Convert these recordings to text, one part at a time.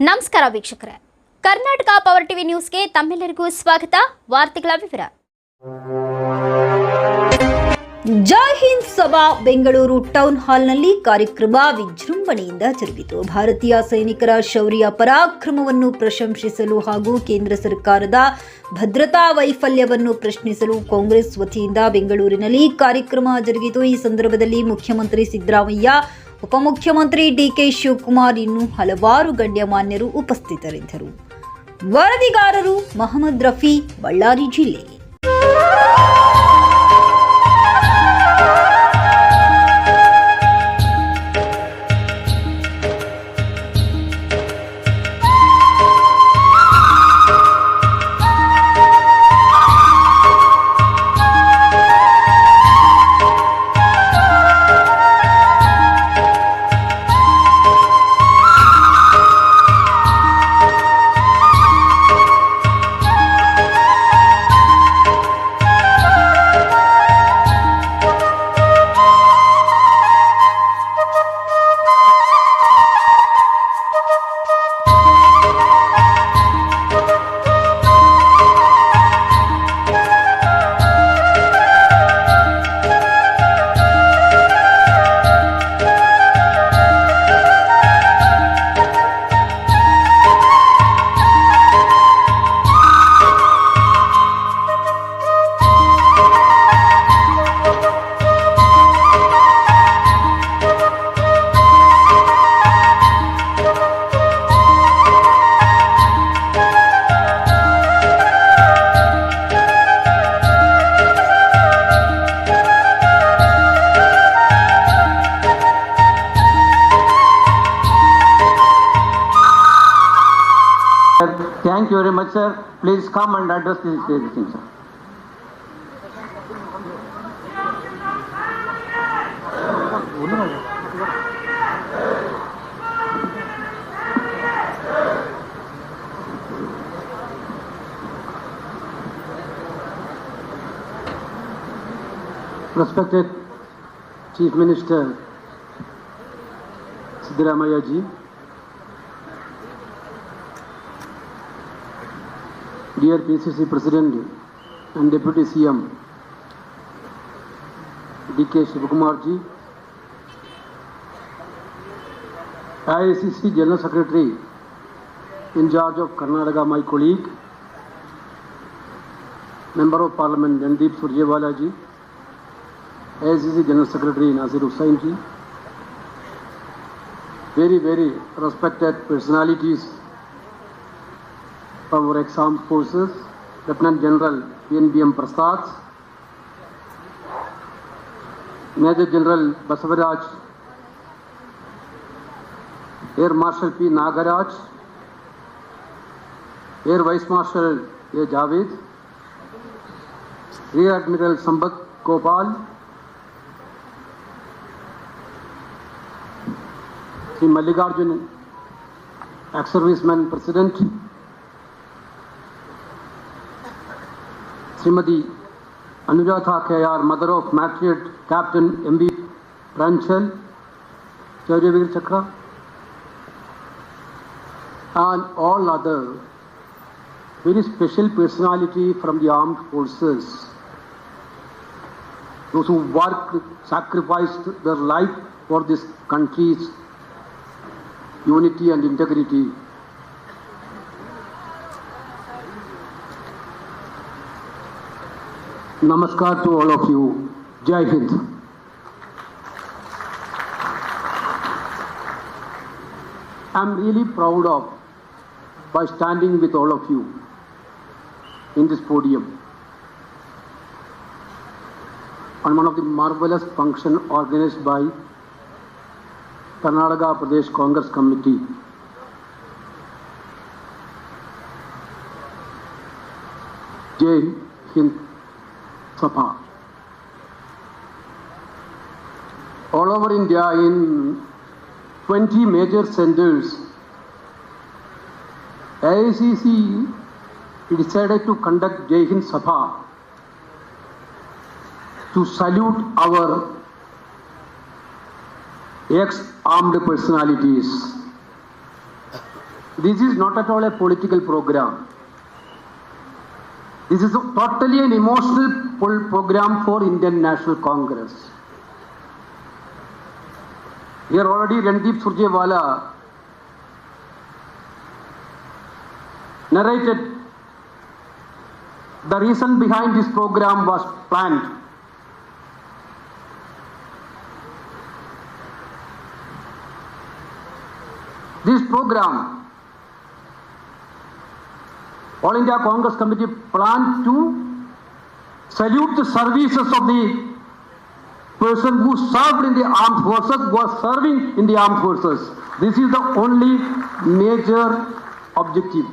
ನಮಸ್ಕಾರ ವೀಕ್ಷಕರೇ, Karnataka power TV ನ್ಯೂಸ್ಗೆ ತಮ್ಮೆಲ್ಲರಿಗೂ ಸ್ವಾಗತ. ವಾರ್ತೆಗಳ ವಿವರ. ಜೈ ಹಿಂದ್ ಸಭಾ ಬೆಂಗಳೂರು ಟೌನ್ ಹಾಲ್ನಲ್ಲಿ ಕಾರ್ಯಕ್ರಮ ವಿಜೃಂಭಣೆಯಿಂದ ಜರುಗಿತು. ಭಾರತೀಯ ಸೈನಿಕರ ಶೌರ್ಯ ಪರಾಕ್ರಮವನ್ನು ಪ್ರಶಂಸಿಸಲು ಹಾಗೂ ಕೇಂದ್ರ ಸರ್ಕಾರದ ಭದ್ರತಾ ವೈಫಲ್ಯವನ್ನು ಪ್ರಶ್ನಿಸಲು ಕಾಂಗ್ರೆಸ್ ವತಿಯಿಂದ ಬೆಂಗಳೂರಿನಲ್ಲಿ ಕಾರ್ಯಕ್ರಮ ಜರುಗಿತು. ಈ ಸಂದರ್ಭದಲ್ಲಿ ಮುಖ್ಯಮಂತ್ರಿ ಸಿದ್ದರಾಮಯ್ಯ, ಉಪಮುಖ್ಯಮಂತ್ರಿ ಡಿಕೆ ಶಿವಕುಮಾರ್ ಇನ್ನೂ ಹಲವಾರು ಗಣ್ಯಮಾನ್ಯರು ಉಪಸ್ಥಿತರಿದ್ದರು. ವರದಿಗಾರರು ಮಹಮ್ಮದ್ ರಫಿ, ಬಳ್ಳಾರಿ ಜಿಲ್ಲೆ. Thank you very much, sir. Please come and address this thing, sir. Respected Chief Minister Siddaramaiah ji, dear PCC President and Deputy CM DK Shivakumar ji, IICC General Secretary in charge of Karnataka, my colleague, Member of Parliament Randeep Surjewala ji, IICC General Secretary Nasir Hussain ji, very respected personalities of our ex-armed forces, Lieutenant General PNBM Prasad, Major General Basavaraj, Air Marshal P. Nagaraj, Air Vice Marshal A. Javed, Rear Admiral Sambat Gopal, Sri Mallikarjun, ex-serviceman President, Srimati Anujatha K.R., mother of matriarch Captain M.B. Pranchal, Chaudhary Chakra, and all other very special personality from the armed forces, those who worked, sacrificed their life for this country's unity and integrity. Namaskar to all of you. Jai Hind. I'm really proud of by standing with all of you in this podium on one of the marvelous function organized by Karnataka Pradesh Congress Committee. Jai Hind Sabha. All over India, in 20 major centers, IICC decided to conduct Jai Hind Sabha to salute our ex-armed personalities. This is not at all a political program. This is totally an emotional program for Indian National Congress. Here already Randeep Surjewala narrated the reason behind this program was planned. This program, All India Congress Committee planned to salute the services of the person who served in the armed forces, was serving in the armed forces. This is the only major objective.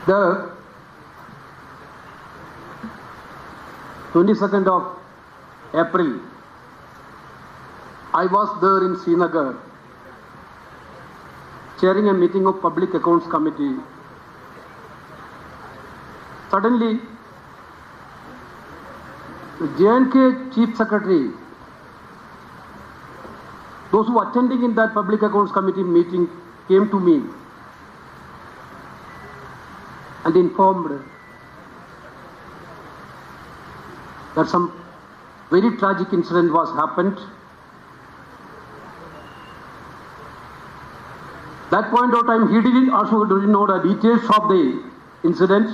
The 22nd of April, I was there in Srinagar, chairing a meeting of Public Accounts Committee. Suddenly, the J&K Chief Secretary, those who were attending in that Public Accounts Committee meeting came to me and informed that some very tragic incident was happened. That point of time, he didn't know the details of the incident,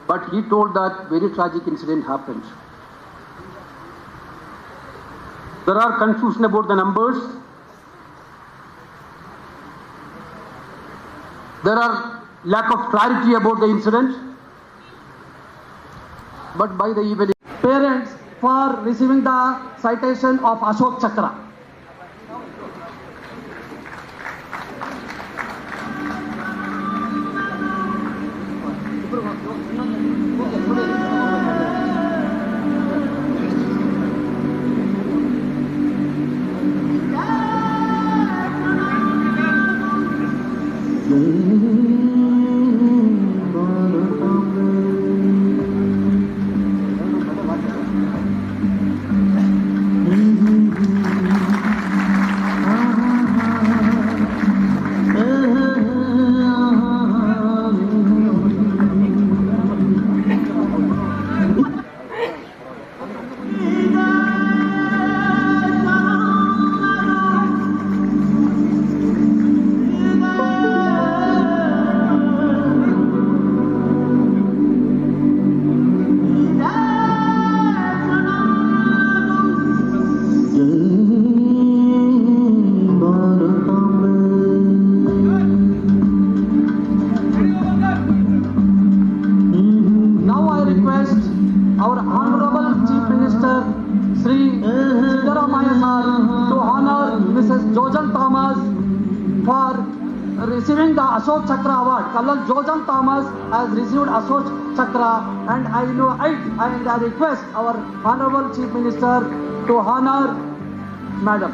but he told that very tragic incident happened. There are confusion about the numbers. There are lack of clarity about the incident. But by the evening, parents for receiving the citation of Ashok Chakra. Our Honorable Chief Minister Sri Siddaramaiah sir to honor Mrs. Jojan Thomas for receiving the Ashok Chakra award. Colonel Jojan Thomas has received Ashok Chakra, and I request our Honorable Chief Minister to honor Madam.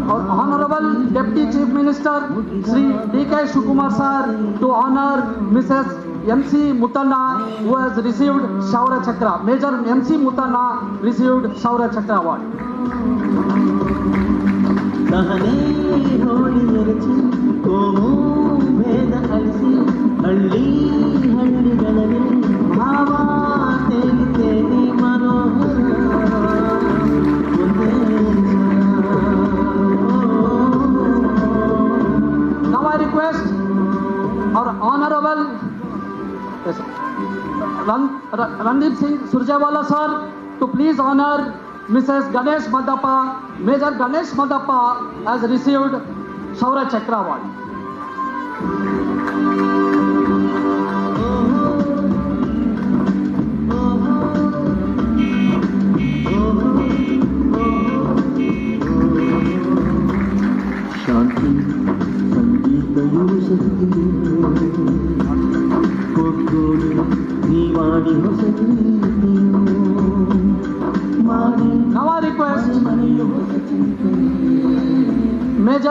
Our Honorable Deputy Chief Minister Sri D.K. Shukumar sir to honor Mrs. M.C. Mutanna, who has received Shaurya Chakra. Major M.C. Mutanna received Shaurya Chakra award. Our Honorable Randeep Singh Surjewala sir to please honor Mrs. Ganesh Madappa. Major Ganesh Madappa has received Shaurya Chakra award.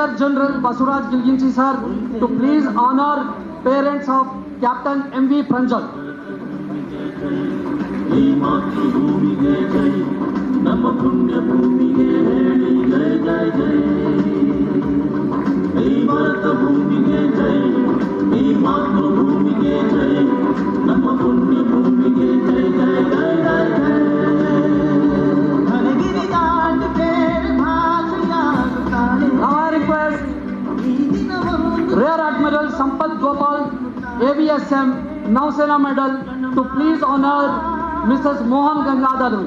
Major General Basuraj Gilginchi sir to please honor parents of Captain M.V. Pranjal. ನಮ್ಮ ಪುಣ್ಯ ಭೂಮಿಗೆ ಹೇಳಿ ಜಯ ಜಯ ಜಯ ಈ ಭಾರತ ಭೂಮಿಗೆ ಜಯ ಈ ಮಾತೃಭೂಮಿಗೆ ಜಯ ನಮ್ಮ ಪುಣ್ಯ ಭೂಮಿಗೆ ಜಯ ಜಯ ಜಯ ಜಯ Now I request Rear Admiral Sampath Gopal, AVSM, Nausena Medal to please honor Mrs. Mohan Gangadharu.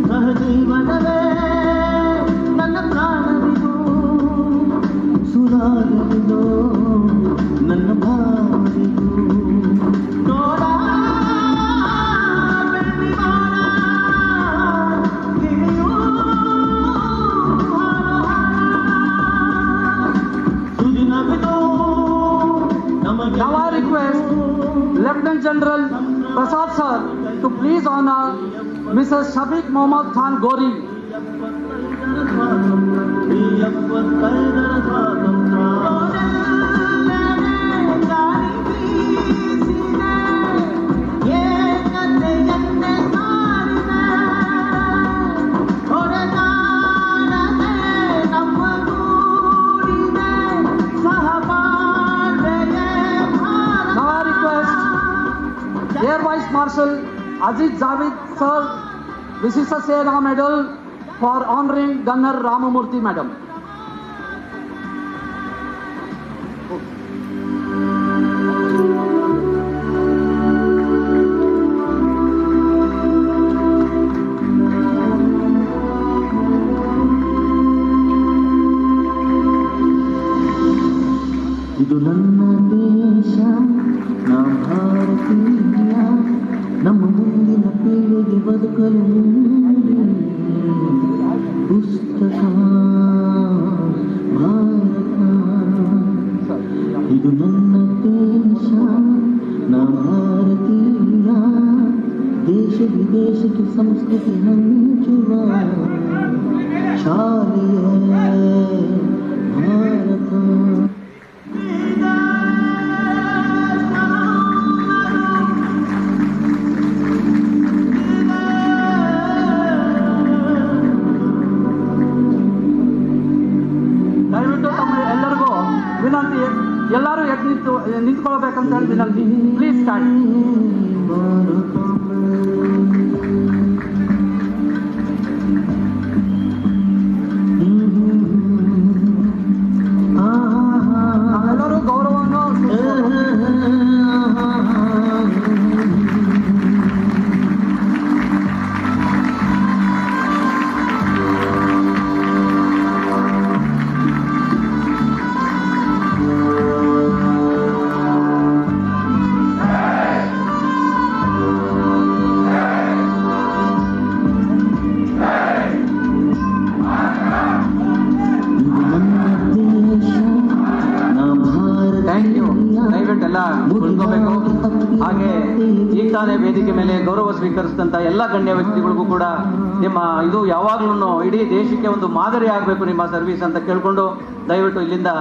ಸಹಜೀವನವೇ ನನ್ನ ಪ್ರಾಣವಿದು ಸುರಾಗವಿದು ನನ್ನ ಭಾವವಿದು ನೋಡ ಬೆಳ್ಳಿವಾಣ ಗಿಳಿಯೂ ಸುದಿನವಿದು ನಮಗೆ Now I request Lieutenant General Prasad sir to please honor Mrs. Shafiq Mohammad Khan Gori. Now I request Air Vice Marshal Aziz Javed sir, Visisa Sena Medal for honoring Gunner Ramamurthy Madam. ಇದು ನನ್ನ ದೇಶ ನಾ ಭಾರತೀಯ ನಮ್ಮ ಮುಂದಿನ ಪೀಳಿಗೆ ಬದುಕಲು ಪುಸ್ತಕ ಭಾರತ ಇದು ನನ್ನ ದೇಶ ನಾ ಭಾರತೀಯ ದೇಶ ವಿದೇಶಕ್ಕೆ ಸಂಸ್ಕೃತಿ ಹಂಚುವ ಶಾಲೆಯ ಭಾರತ ದಯವಿಟ್ಟು ತಮ್ಮ ಎಲ್ಲರಿಗೂ ವಿನಂತಿ, ಎಲ್ಲರೂ ನಿಂತ್ಕೊಳ್ಬೇಕಂತ ಹೇಳಿ ವಿನಂತಿ. Please start. ನಾವೆಲ್ಲರೂ ಗೌರವವನ್ನು ದಯವಿಟ್ಟೆಲ್ಲ ಕುಳ್ಕೋಬೇಕು. ಹಾಗೆ ಈಗ ತಾನೇ ವೇದಿಕೆ ಮೇಲೆ ಗೌರವ ಸ್ವೀಕರಿಸಿದಂತ ಎಲ್ಲ ಗಣ್ಯ ವ್ಯಕ್ತಿಗಳಿಗೂ ಕೂಡ ನಿಮ್ಮ ಇದು ಯಾವಾಗ್ಲೂ ಇಡೀ ದೇಶಕ್ಕೆ ಒಂದು ಮಾದರಿ ಆಗಬೇಕು ನಿಮ್ಮ ಸರ್ವಿಸ್ ಅಂತ ಕೇಳ್ಕೊಂಡು ದಯವಿಟ್ಟು ಇಲ್ಲಿಂದ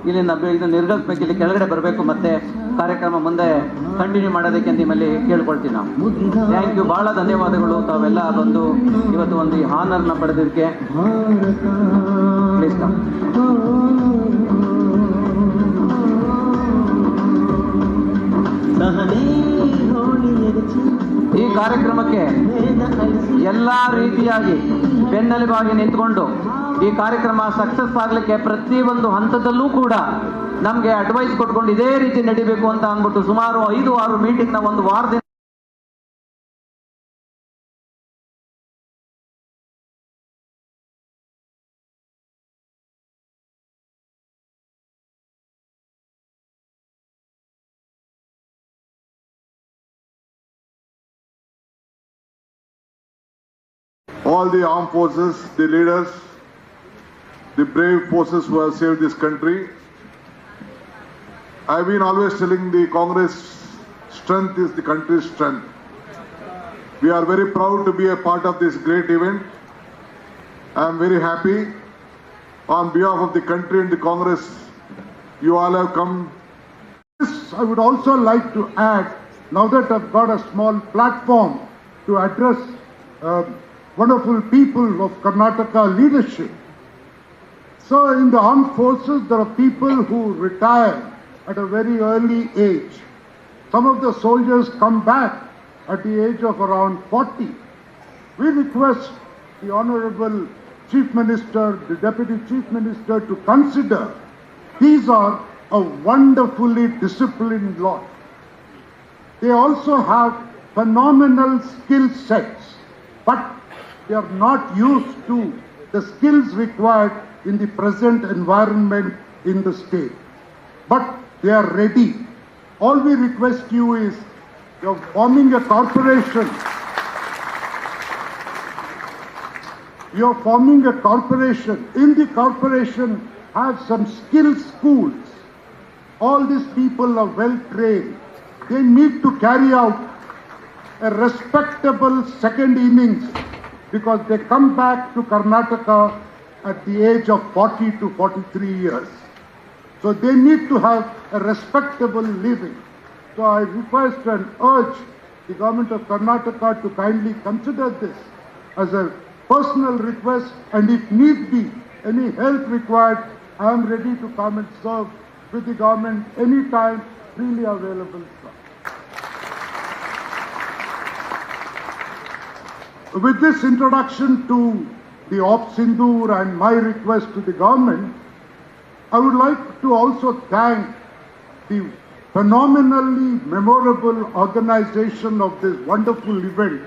ಇದು ನಿರ್ಗಮಿಸಬೇಕು, ಇಲ್ಲಿ ಕೆಳಗಡೆ ಬರಬೇಕು, ಮತ್ತೆ ಕಾರ್ಯಕ್ರಮ ಮುಂದೆ ಕಂಟಿನ್ಯೂ ಮಾಡೋದಕ್ಕೆ ನಿಮ್ಮಲ್ಲಿ ಕೇಳ್ಕೊಳ್ತೀವಿ ನಾವು. ಥ್ಯಾಂಕ್ ಯು, ಬಹಳ ಧನ್ಯವಾದಗಳು ತಾವೆಲ್ಲ ಬಂದು ಇವತ್ತು ಒಂದು ಈ ಹಾನರ್ನ ಪಡೆದಿದ್ದಕ್ಕೆ. Please come. ಈ ಕಾರ್ಯಕ್ರಮಕ್ಕೆ ಎಲ್ಲಾ ರೀತಿಯಾಗಿ ಬೆನ್ನೆಲುಬಾಗಿ ನಿಂತ್ಕೊಂಡು ಈ ಕಾರ್ಯಕ್ರಮ ಸಕ್ಸಸ್ ಆಗ್ಲಿಕ್ಕೆ ಪ್ರತಿಯೊಂದು ಹಂತದಲ್ಲೂ ಕೂಡ ನಮ್ಗೆ ಅಡ್ವೈಸ್ ಕೊಟ್ಕೊಂಡು ಇದೇ ರೀತಿ ನಡಿಬೇಕು ಅಂತ ಅಂದ್ಬಿಟ್ಟು ಸುಮಾರು 5-6 ಮೀಟಿಂಗ್ ನ ಒಂದು ವಾರದಿಂದ all the armed forces, the leaders, the brave forces who have saved this country. I've been always telling the Congress, strength is the country's strength. We are very proud to be a part of this great event. I am very happy on behalf of the country and the Congress, you all have come. This, I would also like to add, now that I've got a small platform to address wonderful people of Karnataka leadership. So in the armed forces, there are people who retire at a very early age. Some of the soldiers come back at the age of around 40. We request the Honorable Chief Minister, the Deputy Chief Minister to consider these are a wonderfully disciplined lot. They also have phenomenal skill sets, but they are not used to the skills required in the present environment in the state. But they are ready. All we request you is, you're forming a corporation. You're forming a corporation. In the corporation, have some skill schools. All these people are well trained. They need to carry out a respectable second innings because they come back to Karnataka at the age of 40 to 43 years. So they need to have a respectable living. So I request and urge the government of Karnataka to kindly consider this as a personal request, and if need be, any help required, I am ready to come and serve with the government anytime, freely available, sir. With this introduction to the Ops Sindoor and my request to the government, I would like to also thank the phenomenally memorable organization of this wonderful event.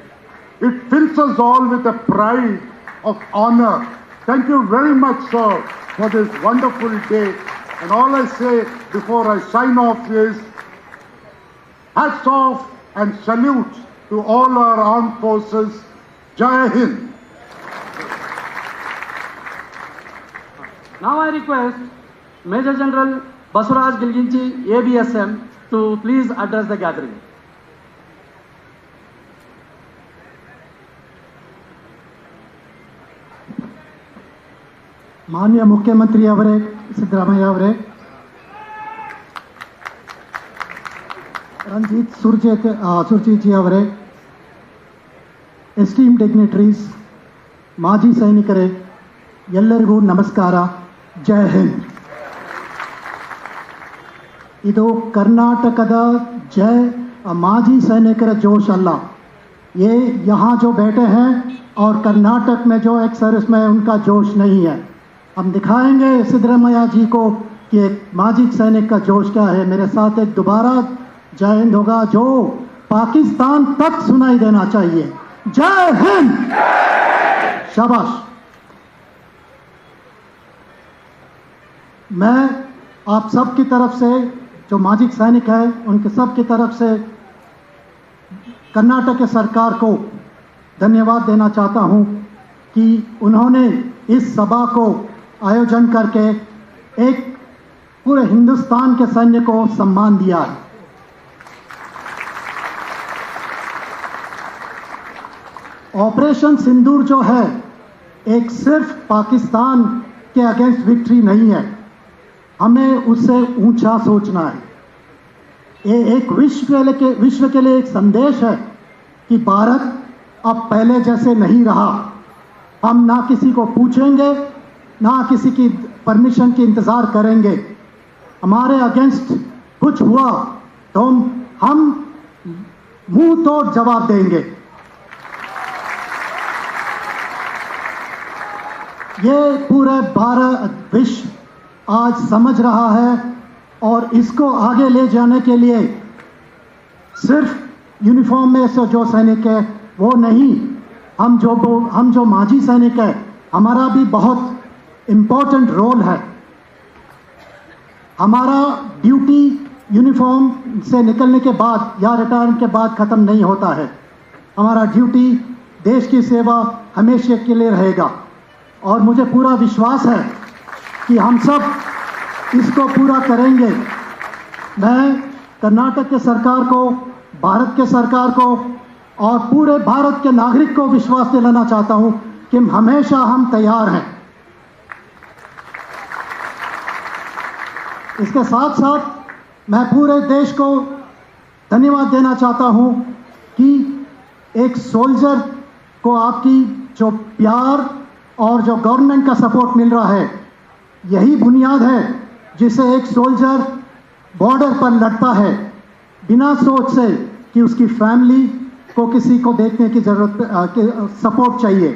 It fills us all with a pride of honor. Thank you very much, sir, for this wonderful day. And all I say before I sign off is, hats off and salute to all our armed forces. Jai Hind. Now I request Major General Basuraj Gilginchi, ABSM, to please address the gathering. ಮಾನ್ಯ ಮುಖ್ಯಮಂತ್ರಿ ಅವರೇ, ಸಿದ್ದರಾಮಯ್ಯ ಅವರೇ, ರಣಜಿತ್ ಸುರ್ಜೇವಾಲಾ ಅವರೇ, esteem dignitaries, ಮಾಜಿ ಸೈನಿಕರೇ, ಎಲ್ಲರಿಗೂ ನಮಸ್ಕಾರ. ಜೈ ಹಿಂದ್. ಇದು ಕರ್ನಾಟಕದ माजी सैनिकर जोश अल्लाह, ये यहाँ जो बैठे हैं और कर्नाटक में जो एक सर्विस में उनका जोश नहीं है. हम दिखाएंगे सिद्धरामैया जी को कि एक माजी सैनिक का जोश क्या है. मेरे साथ एक दोबारा जय हिंद होगा जो पाकिस्तान तक सुनाई देना चाहिए. जय हिंद. शाबाश. मैं आप सब की तरफ से, जो माजी सैनिक है उनके सब की तरफ से कर्नाटक सरकार को धन्यवाद देना चाहता हूं कि उन्होंने इस सभा को आयोजन करके एक पूरे हिंदुस्तान के सैन्य को सम्मान दिया है. ऑपरेशन सिंदूर जो है एक सिर्फ पाकिस्तान के अगेंस्ट विक्ट्री नहीं है, हमें उससे ऊंचा सोचना है. ये एक विश्व के लिए एक संदेश है कि भारत अब पहले जैसे नहीं रहा. हम ना किसी को पूछेंगे, ना किसी की परमिशन की इंतज़ार करेंगे. हमारे अगेंस्ट कुछ हुआ तो हम मुंह तोड़ जवाब देंगे. ये पूरे भारत विश्व आज समझ रहा है और इसको आगे ले जाने के लिए सिर्फ यूनिफॉर्म में से जो सैनिक है वो नहीं, हम जो माजी सैनिक है हमारा भी बहुत इम्पोर्टेंट रोल है. हमारा ड्यूटी यूनिफॉर्म से निकलने के बाद या रिटायरमेंट के बाद ख़त्म नहीं होता है. हमारा ड्यूटी देश की सेवा हमेशा के लिए रहेगा और मुझे पूरा विश्वास है कि हम सब इसको पूरा करेंगे. मैं कर्नाटक के सरकार को, भारत के सरकार को और पूरे भारत के नागरिक को विश्वास दिलाना चाहता हूं कि हमेशा हम तैयार हैं. इसके साथ साथ मैं पूरे देश को धन्यवाद देना चाहता हूं कि एक सोल्जर को आपकी जो प्यार और जो गवर्नमेंट का सपोर्ट मिल रहा है, यही बुनियाद है जिसे एक सोल्जर बॉर्डर पर लड़ता है बिना सोच से कि उसकी फैमिली को किसी को देखने की ज़रूरत, सपोर्ट चाहिए।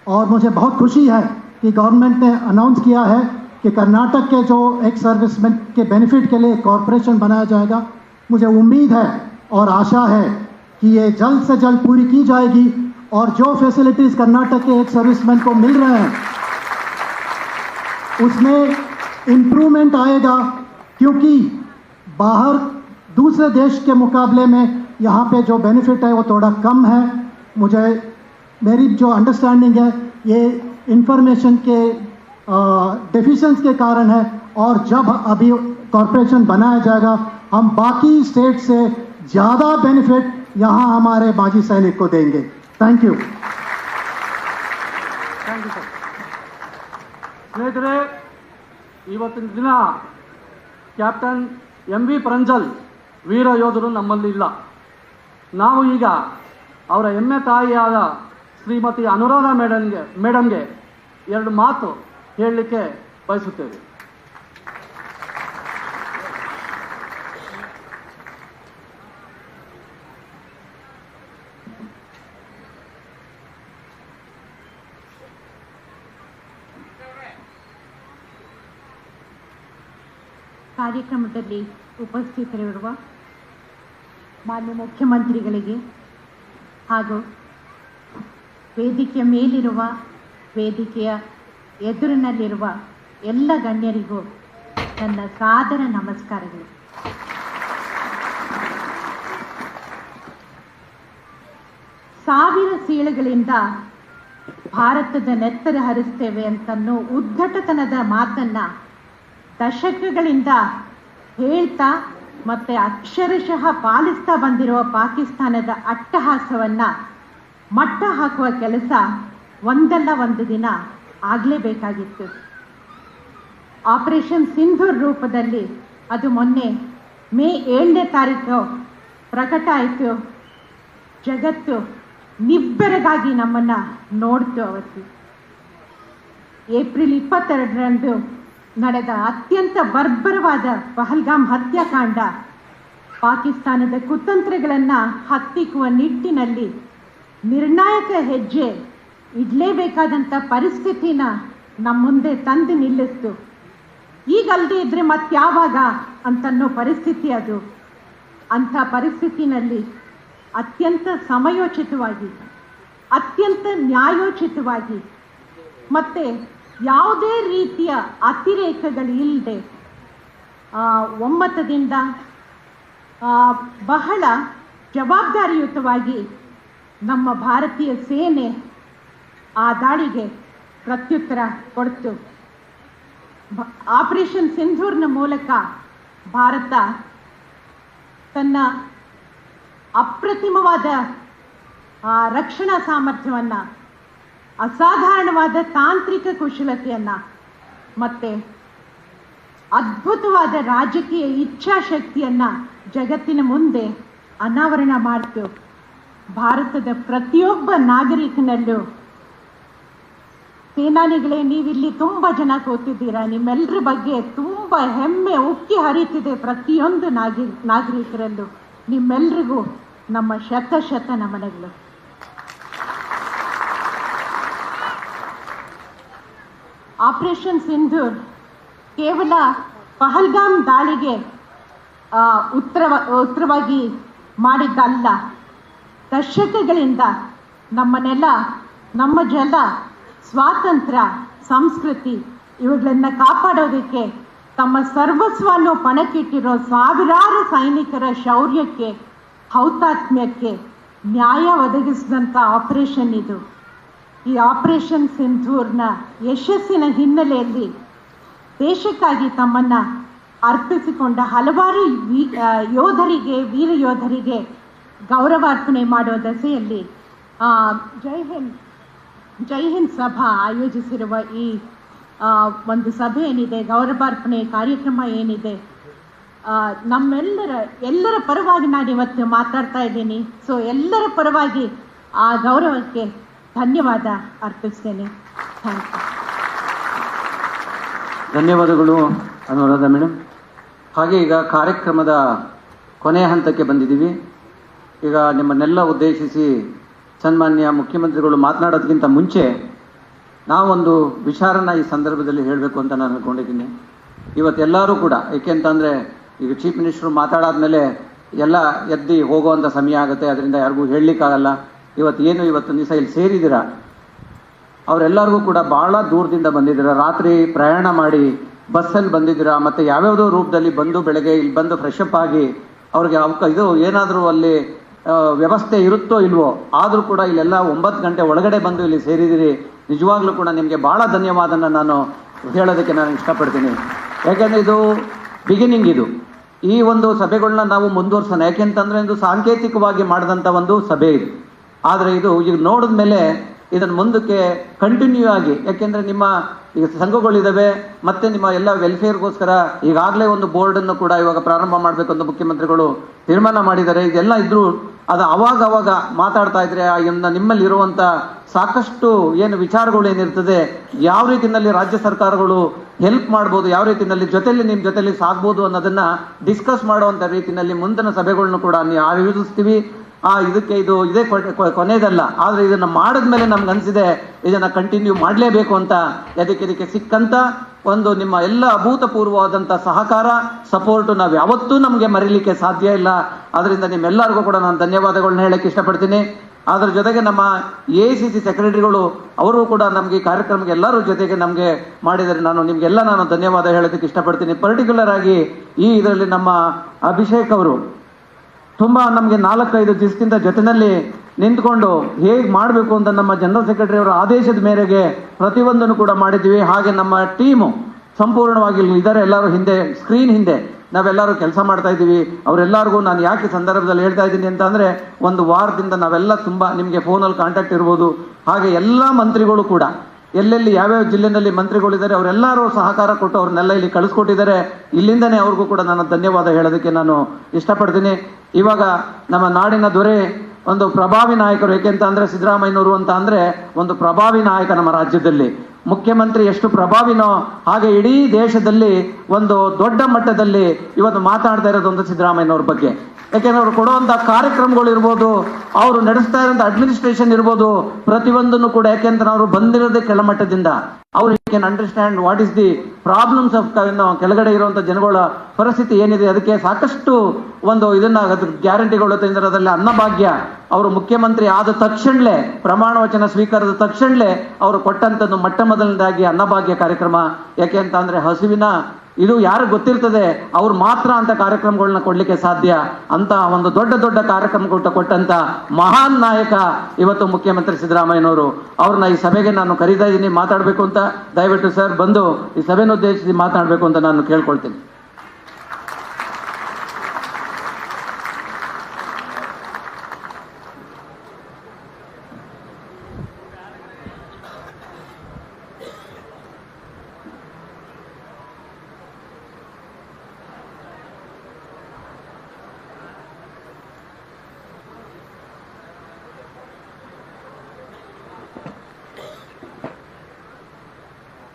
और मुझे बहुत खुशी है कि गवर्नमेंट ने अनाउंस किया है कि कर्नाटक के जो एक सर्विसमैन के बेनिफिट के लिए कॉरपोरेशन बनाया जाएगा। मुझे उम्मीद है और आशा है कि ये जल्द से जल्द पूरी की जाएगी और जो फैसिलिटीज़ कर्नाटक के एक सर्विसमैन को मिल रहे हैं उसमें इम्प्रूवमेंट आएगा, क्योंकि बाहर दूसरे देश के मुकाबले में यहाँ पे जो बेनिफिट है वो थोड़ा कम है। मेरी जो अंडरस्टैंडिंग है ये इंफॉर्मेशन के डेफिशिएंसी के कारण है, और जब अभी कॉरपोरेशन बनाया जाएगा हम बाकी स्टेट से ज़्यादा बेनिफिट यहाँ हमारे माजी सैनिक को देंगे। Thank you. ಸ್ನೇಹಿತರೆ, ಇವತ್ತಿನ ದಿನ ಕ್ಯಾಪ್ಟನ್ MV ಪರಂಜಲ್ ವೀರ ಯೋಧರು ನಮ್ಮಲ್ಲಿ ಇಲ್ಲ. ನಾವು ಈಗ ಅವರ ಹೆಮ್ಮೆ ತಾಯಿಯಾದ ಶ್ರೀಮತಿ ಅನುರಾಧ ಮೇಡಮ್ಗೆ ಎರಡು ಮಾತು ಹೇಳಲಿಕ್ಕೆ ಬಯಸುತ್ತೇವೆ. ಕಾರ್ಯಕ್ರಮದಲ್ಲಿ ಉಪಸ್ಥಿತರಿರುವ ಮಾನ್ಯ ಮುಖ್ಯಮಂತ್ರಿಗಳಿಗೆ ಹಾಗೂ ವೇದಿಕೆಯ ಮೇಲಿರುವ ವೇದಿಕೆಯ ಎದುರಿನಲ್ಲಿರುವ ಎಲ್ಲ ಗಣ್ಯರಿಗೂ ನನ್ನ ಸಾದರ ನಮಸ್ಕಾರಗಳು. ಸಾವಿರ ಸೀಳುಗಳಿಂದ ಭಾರತದ ನೆತ್ತರ ಹರಿಸ್ತೇವೆ ಅಂತನ್ನೋ ಉದ್ದಟತನದ ಮಾತನ್ನ ದಶಕಗಳಿಂದ ಹೇಳ್ತಾ ಮತ್ತೆ ಅಕ್ಷರಶಃ ಪಾಲಿಸ್ತಾ ಬಂದಿರುವ ಪಾಕಿಸ್ತಾನದ ಅಟ್ಟಹಾಸವನ್ನ ಮಟ್ಟ ಹಾಕುವ ಕೆಲಸ ಒಂದಲ್ಲ ಒಂದು ದಿನ ಆಗಲೇಬೇಕಾಗಿತ್ತು. ಆಪರೇಷನ್ ಸಿಂಧೂರ್ ರೂಪದಲ್ಲಿ ಅದು ಮೊನ್ನೆ ಮೇ 7ನೇ ತಾರೀಕು ಪ್ರಕಟ ಆಯಿತು. ಜಗತ್ತು ನಿಬ್ಬೆರಗಾಗಿ ನಮ್ಮನ್ನ ನೋಡ್ತು. ಅವತ್ತು ಏಪ್ರಿಲ್ 22ರಂದು ನಡೆದ ಅತ್ಯಂತ ಬರ್ಬರವಾದ ಪಹಲ್ಗಾಮ್ ಹತ್ಯಾಕಾಂಡ ಪಾಕಿಸ್ತಾನದ ಕುತಂತ್ರಗಳನ್ನು ಹತ್ತಿಕ್ಕುವ ನಿಟ್ಟಿನಲ್ಲಿ ನಿರ್ಣಾಯಕ ಹೆಜ್ಜೆ ಇಡಲೇಬೇಕಾದಂಥ ಪರಿಸ್ಥಿತಿನ ನಮ್ಮ ಮುಂದೆ ತಂದು ನಿಲ್ಲಿಸ್ತು. ಈಗಲ್ಲದೆ ಇದ್ರೆ ಮತ್ಯಾವಾಗ ಅಂತನ್ನೋ ಪರಿಸ್ಥಿತಿ ಅದು. ಅಂಥ ಪರಿಸ್ಥಿತಿನಲ್ಲಿ ಅತ್ಯಂತ ಸಮಯೋಚಿತವಾಗಿ, ಅತ್ಯಂತ ನ್ಯಾಯೋಚಿತವಾಗಿ ಮತ್ತೆ ಯಾವುದೇ ರೀತಿಯ ಅತಿರೇಕಗಳಿಲ್ಲದೆ ಒಮ್ಮತದಿಂದ ಬಹಳ ಜವಾಬ್ದಾರಿಯುತವಾಗಿ ನಮ್ಮ ಭಾರತೀಯ ಸೇನೆ ಆ ದಾಳಿಗೆ ಪ್ರತ್ಯುತ್ತರ ಕೊಡ್ತು. ಆಪರೇಷನ್ ಸಿಂಧೂರ್ನ ಮೂಲಕ ಭಾರತ ತನ್ನ ಅಪ್ರತಿಮವಾದ ರಕ್ಷಣಾ ಸಾಮರ್ಥ್ಯವನ್ನು, ಅಸಾಧಾರಣವಾದ ತಾಂತ್ರಿಕ ಕುಶಲತೆಯನ್ನು ಮತ್ತೆ ಅದ್ಭುತವಾದ ರಾಜಕೀಯ ಇಚ್ಛಾಶಕ್ತಿಯನ್ನು ಜಗತ್ತಿನ ಮುಂದೆ ಅನಾವರಣ ಮಾಡಿತು. ಭಾರತದ ಪ್ರತಿಯೊಬ್ಬ ನಾಗರಿಕನಲ್ಲೂ, ಸೇನಾನಿಗಳೇ ನೀವಿಲ್ಲಿ ತುಂಬ ಜನ ಕೂತಿದ್ದೀರಾ, ನಿಮ್ಮೆಲ್ಲರ ಬಗ್ಗೆ ತುಂಬ ಹೆಮ್ಮೆ ಉಕ್ಕಿ ಹರಿತಿದೆ ಪ್ರತಿಯೊಂದು ನಾಗರಿಕರಲ್ಲೂ. ನಿಮ್ಮೆಲ್ರಿಗೂ ನಮ್ಮ ಶತ ನಮನಗಳು. ಆಪರೇಷನ್ ಸಿಂಧೂರ್ ಕೇವಲ ಪಹಲ್ಗಾಮ್ ದಾಳಿಗೆ ಉತ್ತರವಾಗಿ ಮಾಡಿದ್ದಲ್ಲ. ದಶಕಗಳಿಂದ ನಮ್ಮ ಜಲ, ಸ್ವಾತಂತ್ರ್ಯ, ಸಂಸ್ಕೃತಿ ಇವುಗಳನ್ನು ಕಾಪಾಡೋದಕ್ಕೆ ತಮ್ಮ ಸರ್ವಸ್ವವನ್ನು ಪಣಕ್ಕಿಟ್ಟಿರೋ ಸಾವಿರಾರು ಸೈನಿಕರ ಶೌರ್ಯಕ್ಕೆ, ಹೌತಾತ್ಮ್ಯಕ್ಕೆ ನ್ಯಾಯ ಒದಗಿಸಿದಂಥ ಆಪರೇಷನ್ ಇದು. ಈ ಆಪರೇಷನ್ ಸಿಂಧೂರ್ನ ಯಶಸ್ಸಿನ ಹಿನ್ನೆಲೆಯಲ್ಲಿ ದೇಶಕ್ಕಾಗಿ ತಮ್ಮನ್ನು ಅರ್ಪಿಸಿಕೊಂಡ ಹಲವಾರು ವೀರ ಯೋಧರಿಗೆ ಗೌರವಾರ್ಪಣೆ ಮಾಡುವ ದಸೆಯಲ್ಲಿ ಜೈ ಹಿಂದ್ ಸಭಾ ಆಯೋಜಿಸಿರುವ ಈ ಒಂದು ಸಭೆ ಏನಿದೆ, ಗೌರವಾರ್ಪಣೆ ಕಾರ್ಯಕ್ರಮ ಏನಿದೆ, ಎಲ್ಲರ ಪರವಾಗಿ ನಾನು ಇವತ್ತು ಮಾತಾಡ್ತಾ ಇದ್ದೀನಿ. ಸೊ ಎಲ್ಲರ ಪರವಾಗಿ ಆ ಗೌರವಕ್ಕೆ ಧನ್ಯವಾದ ಅರ್ಪಿಸ್ತೇನೆ. Thank you. ಧನ್ಯವಾದಗಳು ಅನುರಾಧ ಮೇಡಮ್. ಹಾಗೆ ಈಗ ಕಾರ್ಯಕ್ರಮದ ಕೊನೆಯ ಹಂತಕ್ಕೆ ಬಂದಿದ್ದೀವಿ. ಈಗ ನಿಮ್ಮನ್ನೆಲ್ಲ ಉದ್ದೇಶಿಸಿ ಸನ್ಮಾನ್ಯ ಮುಖ್ಯಮಂತ್ರಿಗಳು ಮಾತನಾಡೋದಕ್ಕಿಂತ ಮುಂಚೆ ನಾವೊಂದು ವಿಚಾರನ ಈ ಸಂದರ್ಭದಲ್ಲಿ ಹೇಳಬೇಕು ಅಂತ ನಾನು ಅಂದ್ಕೊಂಡಿದ್ದೀನಿ. ಇವತ್ತೆಲ್ಲರೂ ಕೂಡ, ಏಕೆಂತಂದರೆ ಈಗ ಚೀಫ್ ಮಿನಿಸ್ಟ್ರು ಮಾತಾಡಾದ್ಮೇಲೆ ಎಲ್ಲ ಎದ್ದು ಹೋಗುವಂಥ ಸಮಯ ಆಗುತ್ತೆ, ಅದರಿಂದ ಯಾರಿಗೂ ಹೇಳಲಿಕ್ಕಾಗಲ್ಲ. ಇವತ್ತು ದಿವಸ ಇಲ್ಲಿ ಸೇರಿದ್ದೀರಾ ಅವರೆಲ್ಲರಿಗೂ ಕೂಡ ಭಾಳ ದೂರದಿಂದ ಬಂದಿದ್ದೀರಾ, ರಾತ್ರಿ ಪ್ರಯಾಣ ಮಾಡಿ ಬಸ್ಸಲ್ಲಿ ಬಂದಿದ್ದೀರಾ, ಮತ್ತು ಯಾವ್ಯಾವುದೋ ರೂಪದಲ್ಲಿ ಬಂದು ಬೆಳಗ್ಗೆ ಇಲ್ಲಿ ಬಂದು ಫ್ರೆಶ್ ಅಪ್ ಆಗಿ ಅವ್ರಿಗೆ ಇದು ಏನಾದರೂ ಅಲ್ಲಿ ವ್ಯವಸ್ಥೆ ಇರುತ್ತೋ ಇಲ್ವೋ, ಆದರೂ ಕೂಡ ಇಲ್ಲೆಲ್ಲ 9 ಗಂಟೆ ಒಳಗಡೆ ಬಂದು ಇಲ್ಲಿ ಸೇರಿದ್ದೀರಿ. ನಿಜವಾಗ್ಲೂ ಕೂಡ ನಿಮಗೆ ಭಾಳ ಧನ್ಯವಾದನ ನಾನು ಹೇಳೋದಕ್ಕೆ ನಾನು ಇಷ್ಟಪಡ್ತೀನಿ. ಯಾಕೆಂದರೆ ಇದು ಬಿಗಿನಿಂಗ್, ಈ ಒಂದು ಸಭೆಗಳನ್ನ ನಾವು ಮುಂದುವರ್ಸೋಣ. ಯಾಕೆಂತಂದರೆ ಇದು ಸಾಂಕೇತಿಕವಾಗಿ ಮಾಡಿದಂಥ ಒಂದು ಸಭೆ ಇದು. ಆದರೆ ಇದು ಈಗ ನೋಡಿದ ಮೇಲೆ ಇದನ್ನು ಮುಂದಕ್ಕೆ ಕಂಟಿನ್ಯೂ ಆಗಿ, ಯಾಕೆಂದರೆ ನಿಮ್ಮ ಈಗ ಸಂಘಗಳಿದ್ದಾವೆ ಮತ್ತು ನಿಮ್ಮ ಎಲ್ಲ ವೆಲ್ಫೇರ್ಗೋಸ್ಕರ ಈಗಾಗಲೇ ಒಂದು ಬೋರ್ಡನ್ನು ಕೂಡ ಇವಾಗ ಪ್ರಾರಂಭ ಮಾಡಬೇಕು ಅಂತ ಮುಖ್ಯಮಂತ್ರಿಗಳು ತೀರ್ಮಾನ ಮಾಡಿದ್ದಾರೆ. ಇದೆಲ್ಲ ಇದ್ದರೂ ಅದು ಅವಾಗ ಮಾತಾಡ್ತಾ ಇದ್ರೆ ನಿಮ್ಮಲ್ಲಿರುವಂಥ ಸಾಕಷ್ಟು ಏನು ವಿಚಾರಗಳು ಏನಿರ್ತದೆ, ಯಾವ ರೀತಿಯಲ್ಲಿ ರಾಜ್ಯ ಸರ್ಕಾರಗಳು ಹೆಲ್ಪ್ ಮಾಡ್ಬೋದು, ಯಾವ ರೀತಿಯಲ್ಲಿ ನಿಮ್ಮ ಜೊತೆಲಿ ಸಾಗ್ಬೋದು ಅನ್ನೋದನ್ನು ಡಿಸ್ಕಸ್ ಮಾಡುವಂಥ ರೀತಿಯಲ್ಲಿ ಮುಂದಿನ ಸಭೆಗಳನ್ನು ಕೂಡ ನೀವು ಆಯೋಜಿಸ್ತೀವಿ. ಇದೇ ಕೊನೆಯದಲ್ಲ, ಆದರೆ ಇದನ್ನು ಮಾಡಿದ್ಮೇಲೆ ನಮ್ಗೆ ಅನಿಸಿದೆ ಇದನ್ನು ಕಂಟಿನ್ಯೂ ಮಾಡಲೇಬೇಕು ಅಂತ. ಇದಕ್ಕೆ ಸಿಕ್ಕಂಥ ಒಂದು ನಿಮ್ಮ ಎಲ್ಲ ಅಭೂತಪೂರ್ವವಾದಂಥ ಸಹಕಾರ, ಸಪೋರ್ಟು ನಾವು ಯಾವತ್ತೂ ನಮಗೆ ಮರೀಲಿಕ್ಕೆ ಸಾಧ್ಯ ಇಲ್ಲ. ಅದರಿಂದ ನಿಮ್ಮೆಲ್ಲರಿಗೂ ಕೂಡ ನಾನು ಧನ್ಯವಾದಗಳನ್ನ ಹೇಳಕ್ಕೆ ಇಷ್ಟಪಡ್ತೀನಿ. ಅದರ ಜೊತೆಗೆ ನಮ್ಮ AICC ಸೆಕ್ರೆಟರಿಗಳು ಅವರು ಕೂಡ ನಮಗೆ ಕಾರ್ಯಕ್ರಮಕ್ಕೆ ಎಲ್ಲರೂ ಜೊತೆಗೆ ನಮಗೆ ಮಾಡಿದರೆ ನಾನು ಧನ್ಯವಾದ ಹೇಳೋದಕ್ಕೆ ಇಷ್ಟಪಡ್ತೀನಿ. ಪರ್ಟಿಕ್ಯುಲರ್ ಆಗಿ ಇದರಲ್ಲಿ ನಮ್ಮ ಅಭಿಷೇಕ್ ಅವರು ತುಂಬ ನಮಗೆ 4-5 ದಿವಸದಿಂದ ಜೊತೆಯಲ್ಲಿ ನಿಂತ್ಕೊಂಡು ಹೇಗೆ ಮಾಡಬೇಕು ಅಂತ ನಮ್ಮ ಜನರಲ್ ಸೆಕ್ರೆಟರಿ ಅವರ ಆದೇಶದ ಮೇರೆಗೆ ಪ್ರತಿಯೊಂದನ್ನು ಕೂಡ ಮಾಡಿದ್ದೀವಿ. ಹಾಗೆ ನಮ್ಮ ಟೀಮು ಸಂಪೂರ್ಣವಾಗಿ ಇದ್ದಾರೆ, ಎಲ್ಲರೂ ಸ್ಕ್ರೀನ್ ಹಿಂದೆ ನಾವೆಲ್ಲರೂ ಕೆಲಸ ಮಾಡ್ತಾ ಇದ್ದೀವಿ. ಅವರೆಲ್ಲರಿಗೂ ನಾನು ಯಾಕೆ ಸಂದರ್ಭದಲ್ಲಿ ಹೇಳ್ತಾ ಇದ್ದೀನಿ ಅಂತ ಅಂದರೆ, ಒಂದು ವಾರದಿಂದ ನಾವೆಲ್ಲ ತುಂಬ ನಿಮಗೆ ಫೋನಲ್ಲಿ ಕಾಂಟ್ಯಾಕ್ಟ್ ಇರ್ಬೋದು. ಹಾಗೆ ಎಲ್ಲ ಮಂತ್ರಿಗಳು ಕೂಡ ಎಲ್ಲೆಲ್ಲಿ ಯಾವ್ಯಾವ ಜಿಲ್ಲೆಯಲ್ಲಿ ಮಂತ್ರಿಗಳಿದ್ದಾರೆ ಅವರೆಲ್ಲರೂ ಸಹಕಾರ ಕೊಟ್ಟು ಅವ್ರನ್ನೆಲ್ಲ ಇಲ್ಲಿ ಕಳಿಸ್ಕೊಟ್ಟಿದ್ದಾರೆ. ಇಲ್ಲಿಂದನೇ ಅವ್ರಿಗೂ ಕೂಡ ನಾನು ಧನ್ಯವಾದ ಹೇಳೋದಕ್ಕೆ ನಾನು ಇಷ್ಟಪಡ್ತೀನಿ. ಇವಾಗ ನಮ್ಮ ನಾಡಿನ ದೊರೆ ಒಂದು ಪ್ರಭಾವಿ ನಾಯಕರು, ಏಕೆಂತ ಅಂದರೆ ಸಿದ್ದರಾಮಯ್ಯನವರು ಅಂತ ಅಂದರೆ ಒಂದು ಪ್ರಭಾವಿ ನಾಯಕ. ನಮ್ಮ ರಾಜ್ಯದಲ್ಲಿ ಮುಖ್ಯಮಂತ್ರಿ ಎಷ್ಟು ಪ್ರಭಾವಿನೋ ಹಾಗೆ ಇಡೀ ದೇಶದಲ್ಲಿ ಒಂದು ದೊಡ್ಡ ಮಟ್ಟದಲ್ಲಿ ಇವತ್ತು ಮಾತಾಡ್ತಾ ಇರೋದು ಒಂದು ಸಿದ್ದರಾಮಯ್ಯನವ್ರ ಬಗ್ಗೆ. ಯಾಕೆಂದ್ರೆ ಅವರು ಕೊಡುವಂಥ ಕಾರ್ಯಕ್ರಮಗಳು ಇರ್ಬೋದು, ಅವರು ನಡೆಸ್ತಾ ಇರೋಂಥ ಅಡ್ಮಿನಿಸ್ಟ್ರೇಷನ್ ಇರ್ಬೋದು, ಪ್ರತಿಯೊಂದನ್ನು ಕೂಡ, ಯಾಕೆಂದ್ರೆ ಅವರು ಬಂದಿರೋದೇ ಕೆಳಮಟ್ಟದಿಂದ. ಅವರು can understand what is the problems of ಕೆಳಗಡೆ ಇರುವಂಥ ಜನಗಳ ಪರಿಸ್ಥಿತಿ ಏನಿದೆ. ಅದಕ್ಕೆ ಸಾಕಷ್ಟು ಒಂದು ಗ್ಯಾರಂಟಿಗಳು ತಂದಿರೋದ್ರಲ್ಲಿ ಅನ್ನಭಾಗ್ಯ ಅವರು ಮುಖ್ಯಮಂತ್ರಿ ಆದ ತಕ್ಷಣಲೇ, ಪ್ರಮಾಣ ವಚನ ಸ್ವೀಕಾರದ ತಕ್ಷಣಲೇ ಅವರು ಕೊಟ್ಟಂಥದ್ದು ಮೊಟ್ಟ ಮೊದಲನೇದಾಗಿ ಅನ್ನಭಾಗ್ಯ ಕಾರ್ಯಕ್ರಮ. ಯಾಕೆ ಅಂತ ಅಂದರೆ ಹಸುವಿನ ಇದು ಯಾರು ಗೊತ್ತಿರ್ತದೆ ಅವ್ರು ಮಾತ್ರ ಅಂತ ಕಾರ್ಯಕ್ರಮಗಳನ್ನ ಕೊಡ್ಲಿಕ್ಕೆ ಸಾಧ್ಯ. ಅಂತ ಒಂದು ದೊಡ್ಡ ಕಾರ್ಯಕ್ರಮ ಕೊಟ್ಟಂತ ಮಹಾನ್ ನಾಯಕ ಇವತ್ತು ಮುಖ್ಯಮಂತ್ರಿ ಸಿದ್ದರಾಮಯ್ಯನವರು. ಅವ್ರನ್ನ ಈ ಸಭೆಗೆ ನಾನು ಕರೀತಾ ಇದ್ದೀನಿ ಮಾತಾಡಬೇಕು ಅಂತ. ದಯವಿಟ್ಟು ಸರ್ ಬಂದು ಈ ಸಭೆನ ಉದ್ದೇಶಿಸಿ ಮಾತಾಡಬೇಕು ಅಂತ ನಾನು ಕೇಳ್ಕೊಳ್ತೀನಿ.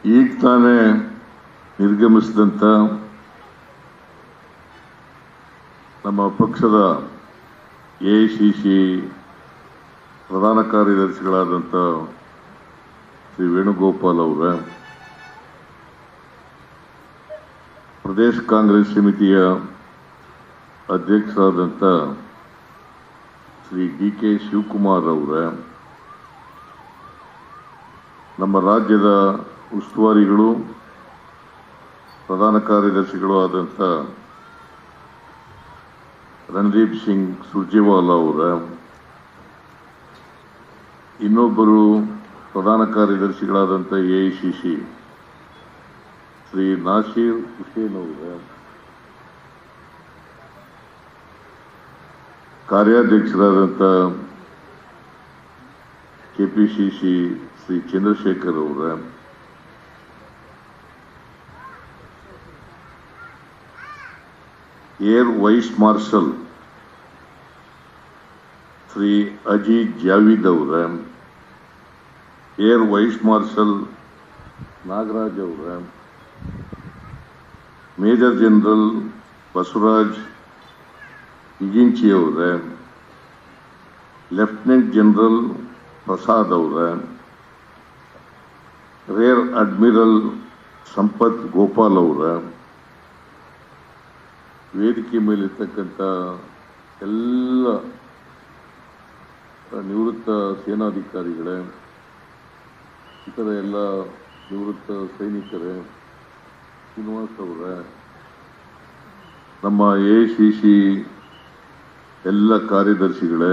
ಈಗ ತಾನೇ ನಿರ್ಗಮಿಸಿದಂಥ ನಮ್ಮ ಪಕ್ಷದ AICC ಪ್ರಧಾನ ಕಾರ್ಯದರ್ಶಿಗಳಾದಂಥ ಶ್ರೀ ವೇಣುಗೋಪಾಲ್ ಅವರ, ಪ್ರದೇಶ ಕಾಂಗ್ರೆಸ್ ಸಮಿತಿಯ ಅಧ್ಯಕ್ಷರಾದಂಥ ಶ್ರೀ DK ಶಿವಕುಮಾರ್ ಅವರ, ನಮ್ಮ ರಾಜ್ಯದ ಉಸ್ತುವಾರಿಗಳು ಪ್ರಧಾನ ಕಾರ್ಯದರ್ಶಿಗಳು ಆದಂಥ ರಣದೀಪ್ ಸಿಂಗ್ ಸುರ್ಜೇವಾಲಾ ಅವರ, ಇನ್ನೊಬ್ಬರು ಪ್ರಧಾನ ಕಾರ್ಯದರ್ಶಿಗಳಾದಂಥ AICC ಶ್ರೀ ನಾಸೀರ್ ಹುಸೇನ್ ಅವರ, ಕಾರ್ಯಾಧ್ಯಕ್ಷರಾದಂಥ KPCC ಶ್ರೀ ಚಂದ್ರಶೇಖರ್ ಅವರ, Air Vice Marshal Sri Ajit Javid ಅವರೇ, ಏರ್ ವೈಸ್ ಮಾರ್ಷಲ್ ನಾಗರಾಜ್ ಅವರೇ, ಮೇಜರ್ ಜನರಲ್ ಬಸವರಾಜ್ ಇಗಿಂಚಿ ಅವರೇ, ಲೆಫ್ಟಿನೆಂಟ್ ಜನರಲ್ ಪ್ರಸಾದ್ ಅವರೇ, ರೇರ್ ಅಡ್ಮಿರಲ್ ಸಂಪತ್ ಗೋಪಾಲ್ ಅವರೇ, ವೇದಿಕೆ ಮೇಲಿರ್ತಕ್ಕಂಥ ಎಲ್ಲ ನಿವೃತ್ತ ಸೇನಾಧಿಕಾರಿಗಳೇ, ಇತರ ಎಲ್ಲ ನಿವೃತ್ತ ಸೈನಿಕರೇ, ಶ್ರೀನಿವಾಸ್ ಅವರೇ, ನಮ್ಮ AICC ಎಲ್ಲ ಕಾರ್ಯದರ್ಶಿಗಳೇ,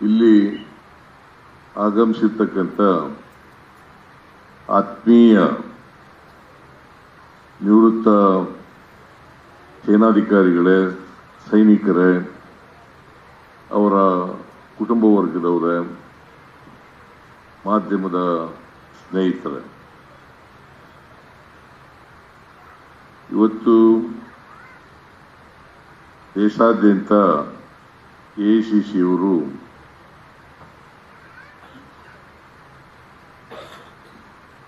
ಇಲ್ಲಿ ಆಗಮಿಸಿರ್ತಕ್ಕಂಥ ಆತ್ಮೀಯ ನಿವೃತ್ತ ಸೇನಾಧಿಕಾರಿಗಳೇ, ಸೈನಿಕರೇ, ಅವರ ಕುಟುಂಬ ವರ್ಗದವರೇ, ಮಾಧ್ಯಮದ ಸ್ನೇಹಿತರೆ, ಇವತ್ತು ದೇಶಾದ್ಯಂತ AICC ಅವರು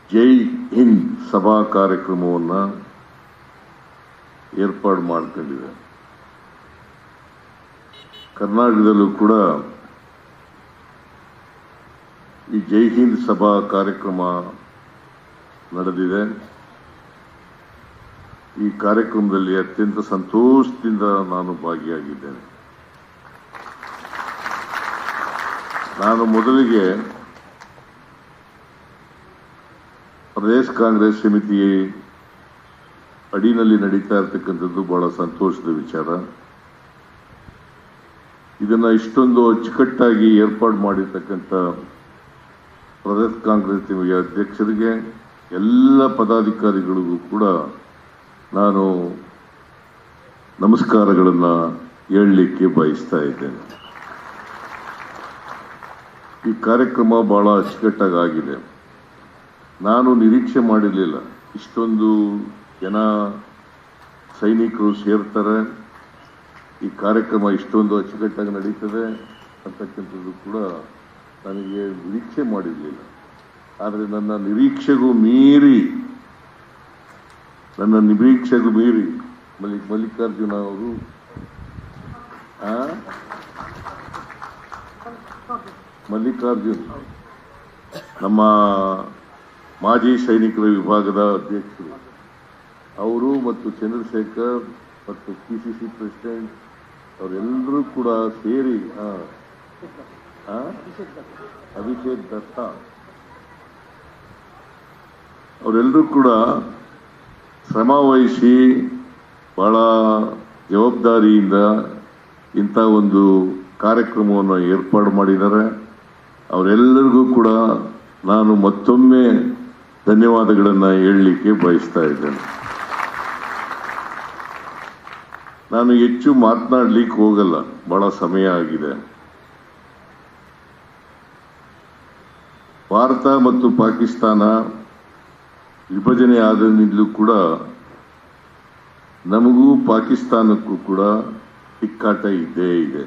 ಜೈ ಹಿಂದ್ ಸಭಾ ಕಾರ್ಯಕ್ರಮವನ್ನು ಏರ್ಪಾಡು ಮಾಡಿಕೊಂಡಿದೆ. ಕರ್ನಾಟಕದಲ್ಲೂ ಕೂಡ ಈ ಜೈ ಹಿಂದ್ ಸಭಾ ಕಾರ್ಯಕ್ರಮ ನಡೆದಿದೆ. ಈ ಕಾರ್ಯಕ್ರಮದಲ್ಲಿ ಅತ್ಯಂತ ಸಂತೋಷದಿಂದ ನಾನು ಭಾಗಿಯಾಗಿದ್ದೇನೆ. ನಾನು ಮೊದಲಿಗೆ ಪ್ರದೇಶ ಕಾಂಗ್ರೆಸ್ ಸಮಿತಿ ಅಡಿನಲ್ಲಿ ನಡೀತಾ ಇರತಕ್ಕಂಥದ್ದು ಬಹಳ ಸಂತೋಷದ ವಿಚಾರ. ಇದನ್ನ ಇಷ್ಟೊಂದು ಅಚ್ಚುಕಟ್ಟಾಗಿ ಏರ್ಪಾಡು ಮಾಡಿರ್ತಕ್ಕಂಥ ಪ್ರದೇಶ ಕಾಂಗ್ರೆಸ್ ಸಮಿತಿಯ ಅಧ್ಯಕ್ಷರಿಗೆ, ಎಲ್ಲ ಪದಾಧಿಕಾರಿಗಳಿಗೂ ಕೂಡ ನಾನು ನಮಸ್ಕಾರಗಳನ್ನು ಹೇಳಲಿಕ್ಕೆ ಬಯಸ್ತಾ ಇದ್ದೇನೆ. ಈ ಕಾರ್ಯಕ್ರಮ ಬಹಳ ಅಚ್ಚುಕಟ್ಟಾಗಿ ಆಗಿದೆ. ನಾನು ನಿರೀಕ್ಷೆ ಮಾಡಿರಲಿಲ್ಲ ಇಷ್ಟೊಂದು ಜನ ಸೈನಿಕರು ಸೇರ್ತಾರೆ, ಈ ಕಾರ್ಯಕ್ರಮ ಇಷ್ಟೊಂದು ಅಚ್ಚುಕಟ್ಟಾಗಿ ನಡೀತದೆ ಅಂತಕ್ಕಂಥದ್ದು ಕೂಡ ನನಗೆ ನಿರೀಕ್ಷೆ ಮಾಡಿರಲಿಲ್ಲ. ಆದರೆ ನನ್ನ ನಿರೀಕ್ಷೆಗೂ ಮೀರಿ ಮಲ್ಲಿಕಾರ್ಜುನ ಅವರು ಮಲ್ಲಿಕಾರ್ಜುನ್ ನಮ್ಮ ಮಾಜಿ ಸೈನಿಕರ ವಿಭಾಗದ ಅಧ್ಯಕ್ಷರು ಅವರು ಮತ್ತು ಚಂದ್ರಶೇಖರ್ ಮತ್ತು PCC ಪ್ರೆಸಿಡೆಂಟ್ ಅವರೆಲ್ಲರೂ ಕೂಡ ಸೇರಿ ಅಭಿಷೇಕ್ ದತ್ತ ಅವರೆಲ್ಲರೂ ಕೂಡ ಶ್ರಮ ವಹಿಸಿ ಬಹಳ ಜವಾಬ್ದಾರಿಯಿಂದ ಇಂಥ ಒಂದು ಕಾರ್ಯಕ್ರಮವನ್ನು ಏರ್ಪಾಡು ಮಾಡಿದ್ದಾರೆ. ಅವರೆಲ್ಲರಿಗೂ ಕೂಡ ನಾನು ಮತ್ತೊಮ್ಮೆ ಧನ್ಯವಾದಗಳನ್ನು ಹೇಳಲಿಕ್ಕೆ ಬಯಸ್ತಾ ಇದ್ದೇನೆ. ನಾನು ಹೆಚ್ಚು ಮಾತನಾಡಲಿಕ್ಕೆ ಹೋಗಲ್ಲ, ಬಹಳ ಸಮಯ ಆಗಿದೆ. ಭಾರತ ಮತ್ತು ಪಾಕಿಸ್ತಾನ ವಿಭಜನೆ ಆದಾಗಿಂದಲೂ ಕೂಡ ನಮಗೂ ಪಾಕಿಸ್ತಾನಕ್ಕೂ ಕೂಡ ತಿಕ್ಕಾಟ ಇದ್ದೇ ಇದೆ.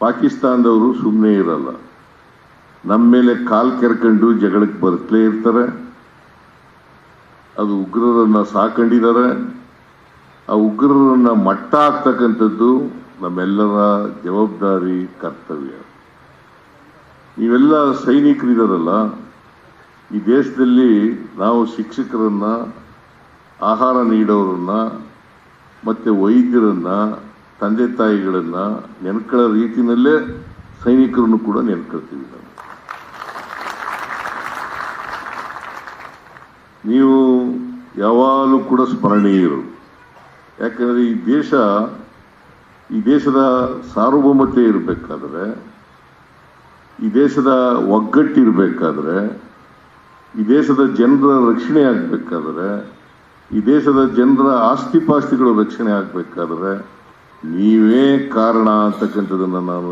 ಪಾಕಿಸ್ತಾನದವರು ಸುಮ್ಮನೆ ಇರಲ್ಲ, ನಮ್ಮ ಮೇಲೆ ಕಾಲು ಕೆರ್ಕೊಂಡು ಜಗಳಕ್ಕೆ ಬರ್ತಲೇ ಇರ್ತಾರೆ. ಅದು ಉಗ್ರರನ್ನ ಸಾಕೊಂಡಿದ್ದಾರೆ. ಆ ಉಗ್ರರನ್ನ ಮಟ್ಟ ಹಾಕ್ತಕ್ಕಂಥದ್ದು ನಮ್ಮೆಲ್ಲರ ಜವಾಬ್ದಾರಿ, ಕರ್ತವ್ಯ. ನೀವೆಲ್ಲ ಸೈನಿಕರಿದಾರಲ್ಲ, ಈ ದೇಶದಲ್ಲಿ ನಾವು ಶಿಕ್ಷಕರನ್ನ, ಆಹಾರ ನೀಡೋರನ್ನ, ಮತ್ತೆ ವೈದ್ಯರನ್ನ, ತಂದೆ ತಾಯಿಗಳನ್ನ ನೆನ್ಕೊಳ್ಳೋ ರೀತಿಯಲ್ಲೇ ಸೈನಿಕರನ್ನು ಕೂಡ ನೆನ್ಕೊಳ್ತೀವಿ ನಾವು. ನೀವು ಯಾವಾಗಲೂ ಕೂಡ ಸ್ಮರಣೀಯರು. ಯಾಕಂದ್ರೆ ಈ ದೇಶದ ಸಾರ್ವಭೌಮತೆ ಇರಬೇಕಾದ್ರೆ, ಈ ದೇಶದ ಒಗ್ಗಟ್ಟಿರಬೇಕಾದ್ರೆ, ಈ ದೇಶದ ಜನರ ರಕ್ಷಣೆ ಆಗಬೇಕಾದ್ರೆ, ಈ ದೇಶದ ಜನರ ಆಸ್ತಿಪಾಸ್ತಿಗಳ ರಕ್ಷಣೆ ಆಗಬೇಕಾದ್ರೆ ನೀವೇ ಕಾರಣ ಅಂತಕ್ಕಂಥದ್ದನ್ನು ನಾನು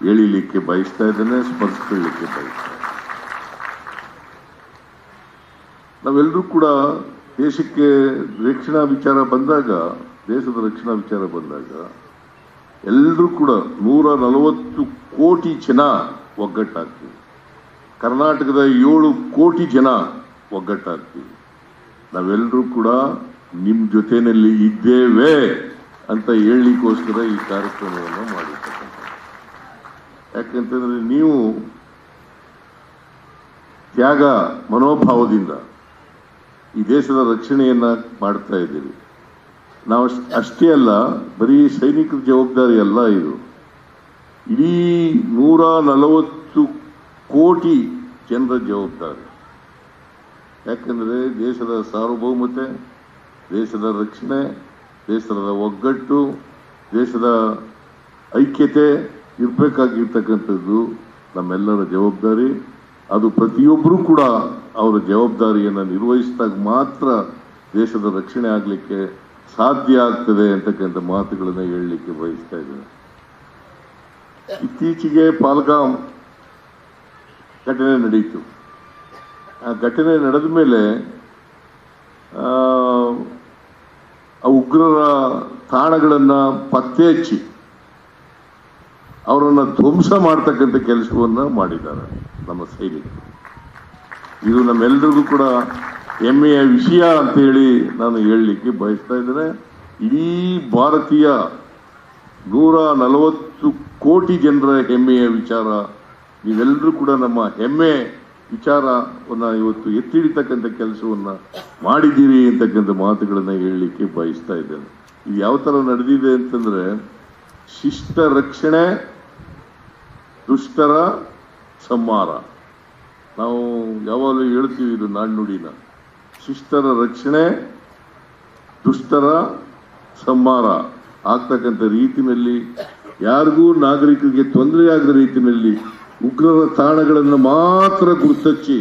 ಹೇಳಿಲಿಕ್ಕೆ ಬಯಸ್ತಾ ಇದ್ದೇನೆ, ಸ್ಮರಿಸ್ಕೊಳ್ಳಿಕ್ಕೆ ಬಯಸ್ತಾ ಇದ್ದೇನೆ. ನಾವೆಲ್ಲರೂ ಕೂಡ ದೇಶಕ್ಕೆ ರಕ್ಷಣಾ ವಿಚಾರ ಬಂದಾಗ, ದೇಶದ ರಕ್ಷಣಾ ವಿಚಾರ ಬಂದಾಗ ಎಲ್ಲರೂ ಕೂಡ 140 ಕೋಟಿ ಜನ ಒಗ್ಗಟ್ಟಾಗ್ತೀವಿ. ಕರ್ನಾಟಕದ 7 ಕೋಟಿ ಜನ ಒಗ್ಗಟ್ಟಾಗ್ತೀವಿ. ನಾವೆಲ್ಲರೂ ಕೂಡ ನಿಮ್ಮ ಜೊತೆಯಲ್ಲಿ ಇದ್ದೇವೆ ಅಂತ ಹೇಳಲಿಕ್ಕೋಸ್ಕರ ಈ ಕಾರ್ಯಕ್ರಮವನ್ನು ಮಾಡಿರ್ತಕ್ಕಂಥ. ಯಾಕಂತಂದ್ರೆ ನೀವು ತ್ಯಾಗ ಮನೋಭಾವದಿಂದ ಈ ದೇಶದ ರಕ್ಷಣೆಯನ್ನ ಮಾಡ್ತಾ ಇದ್ದೀರಿ. ನಾವು ಅಷ್ಟೇ ಅಲ್ಲ, ಬರೀ ಸೈನಿಕರ ಜವಾಬ್ದಾರಿ ಅಲ್ಲ ಇದು, ಇಡೀ 140 ಕೋಟಿ ಜನರ ಜವಾಬ್ದಾರಿ. ಯಾಕಂದ್ರೆ ದೇಶದ ಸಾರ್ವಭೌಮತೆ, ದೇಶದ ರಕ್ಷಣೆ, ದೇಶದ ಒಗ್ಗಟ್ಟು, ದೇಶದ ಐಕ್ಯತೆ ಇರಬೇಕಾಗಿರ್ತಕ್ಕಂಥದ್ದು ನಮ್ಮೆಲ್ಲರ ಜವಾಬ್ದಾರಿ. ಅದು ಪ್ರತಿಯೊಬ್ಬರೂ ಕೂಡ ಅವರ ಜವಾಬ್ದಾರಿಯನ್ನು ನಿರ್ವಹಿಸಿದಾಗ ಮಾತ್ರ ದೇಶದ ರಕ್ಷಣೆ ಆಗಲಿಕ್ಕೆ ಸಾಧ್ಯ ಆಗ್ತದೆ ಅಂತಕ್ಕಂಥ ಮಾತುಗಳನ್ನು ಹೇಳಲಿಕ್ಕೆ ಬಯಸ್ತಾ ಇದ್ದೇನೆ. ಇತ್ತೀಚೆಗೆ ಪಾಲ್ಗಾಮ್ ಘಟನೆ ನಡೆಯಿತು. ಆ ಘಟನೆ ನಡೆದ ಮೇಲೆ ಆ ಉಗ್ರರ ತಾಣಗಳನ್ನು ಪತ್ತೆ ಹಚ್ಚಿ ಅವರನ್ನು ಧ್ವಂಸ ಮಾಡ್ತಕ್ಕಂಥ ಕೆಲಸವನ್ನು ಮಾಡಿದ್ದಾರೆ ನಮ್ಮ ಸೈನಿಕರು. ಇದು ನಮ್ಮೆಲ್ಲರಿಗೂ ಕೂಡ ಹೆಮ್ಮೆಯ ವಿಷಯ ಅಂತ ಹೇಳಿ ನಾನು ಹೇಳಲಿಕ್ಕೆ ಬಯಸ್ತಾ ಇದ್ದೇನೆ. ಇಡೀ ಭಾರತೀಯ 140 ಕೋಟಿ ಜನರ ಹೆಮ್ಮೆಯ ವಿಚಾರ. ನೀವೆಲ್ಲರೂ ಕೂಡ ನಮ್ಮ ಹೆಮ್ಮೆ ವಿಚಾರವನ್ನು ಇವತ್ತು ಎತ್ತಿಡಿತಕ್ಕಂಥ ಕೆಲಸವನ್ನು ಮಾಡಿದ್ದೀರಿ ಅಂತಕ್ಕಂಥ ಮಾತುಗಳನ್ನು ಹೇಳಲಿಕ್ಕೆ ಬಯಸ್ತಾ ಇದ್ದೇನೆ. ಇದು ಯಾವ ಥರ ನಡೆದಿದೆ ಅಂತಂದ್ರೆ, ಶಿಷ್ಟ ರಕ್ಷಣೆ, ದುಷ್ಟರ ಸಂಹಾರ. ನಾವು ಯಾವಾಗಲೂ ಹೇಳ್ತೀವಿ ಇದು ನಾಣ್ಣುಡಿನ. ಶಿಷ್ಟರ ರಕ್ಷಣೆ, ದುಷ್ಟರ ಸಂಹಾರ ಆಗ್ತಕ್ಕಂಥ ರೀತಿಯಲ್ಲಿ, ಯಾರಿಗೂ ನಾಗರಿಕರಿಗೆ ತೊಂದರೆ ಆಗದ ರೀತಿಯಲ್ಲಿ ಉಗ್ರರ ತಾಣಗಳನ್ನು ಮಾತ್ರ ಗುರುತಚ್ಚಿ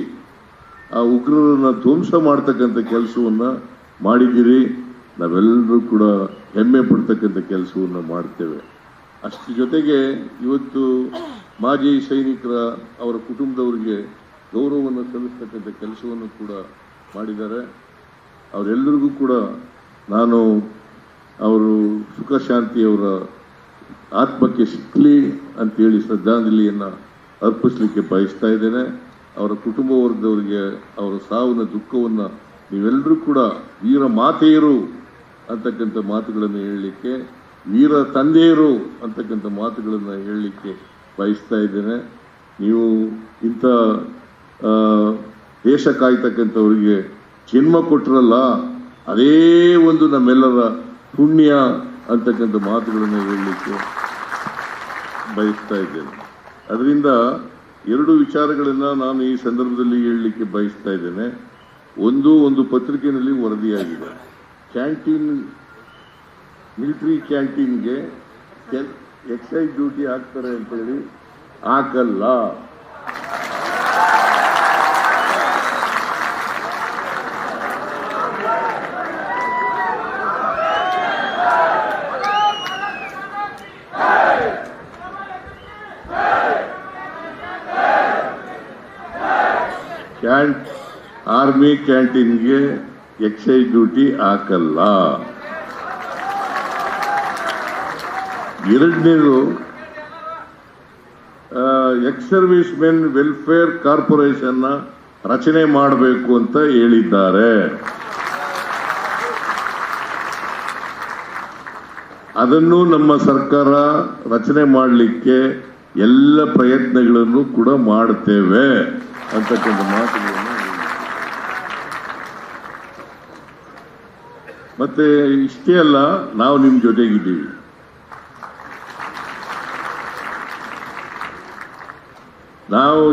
ಆ ಉಗ್ರರನ್ನ ಧ್ವಂಸ ಮಾಡ್ತಕ್ಕಂಥ ಕೆಲಸವನ್ನ ಮಾಡಿದ್ದೀರಿ. ನಾವೆಲ್ಲರೂ ಕೂಡ ಹೆಮ್ಮೆ ಪಡ್ತಕ್ಕಂಥ ಕೆಲಸವನ್ನು ಮಾಡ್ತೇವೆ. ಅಷ್ಟರ ಜೊತೆಗೆ ಇವತ್ತು ಮಾಜಿ ಸೈನಿಕರ ಅವರ ಕುಟುಂಬದವರಿಗೆ ಗೌರವವನ್ನು ಸಲ್ಲಿಸ್ತಕ್ಕಂಥ ಕೆಲಸವನ್ನು ಕೂಡ ಮಾಡಿದ್ದಾರೆ. ಅವರೆಲ್ಲರಿಗೂ ಕೂಡ ನಾನು ಅವರು ಸುಖ ಶಾಂತಿಯವರ ಆತ್ಮಕ್ಕೆ ಸಿಕ್ಕಲಿ ಅಂತೇಳಿ ಶ್ರದ್ಧಾಂಜಲಿಯನ್ನು ಅರ್ಪಿಸಲಿಕ್ಕೆ ಬಯಸ್ತಾ ಇದ್ದೇನೆ. ಅವರ ಕುಟುಂಬ ವರ್ಗದವರಿಗೆ ಅವರ ಸಾವಿನ ದುಃಖವನ್ನು ನೀವೆಲ್ಲರೂ ಕೂಡ ವೀರ ಮಾತೆಯರು ಅಂತಕ್ಕಂಥ ಮಾತುಗಳನ್ನು ಹೇಳಲಿಕ್ಕೆ, ವೀರ ತಂದೆಯರು ಅಂತಕ್ಕಂಥ ಮಾತುಗಳನ್ನು ಹೇಳಲಿಕ್ಕೆ ಬಯಸ್ತಾ ಇದ್ದೇನೆ. ನೀವು ಇಂಥ ದೇಶ ಕಾಯ್ತಕ್ಕಂಥವ್ರಿಗೆ ಜನ್ಮ ಕೊಟ್ಟರಲ್ಲ, ಅದೇ ಒಂದು ನಮ್ಮೆಲ್ಲರ ಪುಣ್ಯ ಅಂತಕ್ಕಂಥ ಮಾತುಗಳನ್ನು ಹೇಳಲಿಕ್ಕೆ ಬಯಸ್ತಾ ಇದ್ದೇನೆ. ಅದರಿಂದ 2 ವಿಚಾರಗಳನ್ನು ನಾನು ಈ ಸಂದರ್ಭದಲ್ಲಿ ಹೇಳಲಿಕ್ಕೆ ಬಯಸ್ತಾ ಇದ್ದೇನೆ. ಒಂದು ಪತ್ರಿಕೆಯಲ್ಲಿ ವರದಿಯಾಗಿದೆ, ಕ್ಯಾಂಟೀನ್, ಮಿಲಿಟರಿ ಕ್ಯಾಂಟೀನ್ಗೆ ಎಕ್ಸೈಸ್ ಡ್ಯೂಟಿ ಹಾಕ್ತಾರೆ ಅಂತೇಳಿ. ಹಾಕಲ್ಲ. ಆರ್ಮಿ ಕ್ಯಾಂಟೀನ್ಗೆ ಎಕ್ಸೈಸ್ ಡ್ಯೂಟಿ ಹಾಕಲ್ಲ. ಎರಡನೇದು, ex service men welfare corporation ರಚನೆ ಮಾಡಬೇಕು ಅಂತ ಹೇಳಿದ್ದಾರೆ. ಅದನ್ನು ನಮ್ಮ ಸರ್ಕಾರ ರಚನೆ ಮಾಡಲಿಕ್ಕೆ ಎಲ್ಲ ಪ್ರಯತ್ನಗಳನ್ನು ಕೂಡ ಮಾಡುತ್ತೇವೆ ಅಂತಕ್ಕಂಥ ಮಾತುಗಳನ್ನು. ಮತ್ತೆ ಇಷ್ಟೇ ಅಲ್ಲ, ನಾವು ನಿಮ್ಮ ಜೊತೆಗಿದ್ದೀವಿ.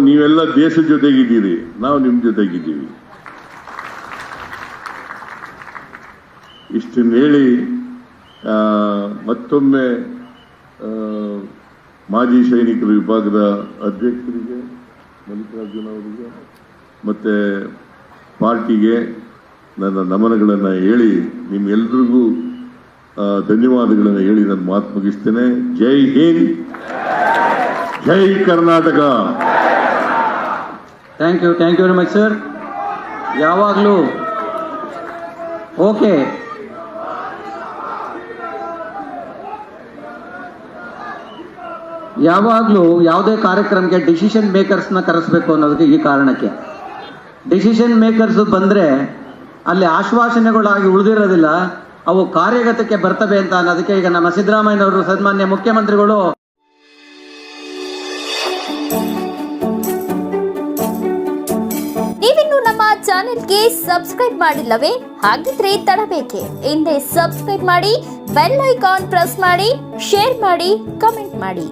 ನೀವೆಲ್ಲ ದೇಶದ ಜೊತೆಗಿದ್ದೀರಿ, ನಾವು ನಿಮ್ಮ ಜೊತೆಗಿದ್ದೀವಿ. ಇಷ್ಟನ್ನು ಹೇಳಿ ಮತ್ತೊಮ್ಮೆ ಮಾಜಿ ಸೈನಿಕರ ವಿಭಾಗದ ಅಧ್ಯಕ್ಷರಿಗೆ, ಮಲ್ಲಿಕಾರ್ಜುನ ಅವರಿಗೆ ಮತ್ತೆ ಪಾರ್ಟಿಗೆ ನನ್ನ ನಮನಗಳನ್ನು ಹೇಳಿ ನಿಮ್ಮೆಲ್ಲರಿಗೂ ಧನ್ಯವಾದಗಳನ್ನು ಹೇಳಿ ನನ್ನ ಮಾತು ಮುಗಿಸ್ತೇನೆ. Jai Hind, Jai Karnataka. Thank you very much sir. ಯಾವಾಗಲೂ ಓಕೆ, ಯಾವಾಗಲೂ ಯಾವುದೇ ಕಾರ್ಯಕ್ರಮಕ್ಕೆ ಡಿಸಿಷನ್ ಮೇಕರ್ಸ್ನ ಕರೆಸಬೇಕು ಅನ್ನೋದಕ್ಕೆ ಈ ಕಾರಣಕ್ಕೆ. ಡಿಸಿಷನ್ ಮೇಕರ್ಸ್ ಬಂದರೆ ಅಲ್ಲಿ ಆಶ್ವಾಸನೆಗಳಾಗಿ ಉಳಿದಿರೋದಿಲ್ಲ, ಅವು ಕಾರ್ಯಗತಕ್ಕೆ ಬರ್ತವೆ ಅಂತ ಅನ್ನೋದಕ್ಕೆ ಈಗ ನಮ್ಮ ಸಿದ್ದರಾಮಯ್ಯನವರು, ಸನ್ಮಾನ್ಯ ಮುಖ್ಯಮಂತ್ರಿಗಳು ನೀವಿನ್ನು ನಮ್ಮ ಚಾನೆಲ್ಗೆ ಸಬ್ಸ್ಕ್ರೈಬ್ ಮಾಡಿಲ್ಲವೇ? ಹಾಗಿದ್ರೆ ತಡಬೇಕೆ? ಹಿಂದೆ ಸಬ್ಸ್ಕ್ರೈಬ್ ಮಾಡಿ, ಬೆಲ್ ಐಕಾನ್ ಪ್ರೆಸ್ ಮಾಡಿ, ಶೇರ್ ಮಾಡಿ, ಕಮೆಂಟ್ ಮಾಡಿ.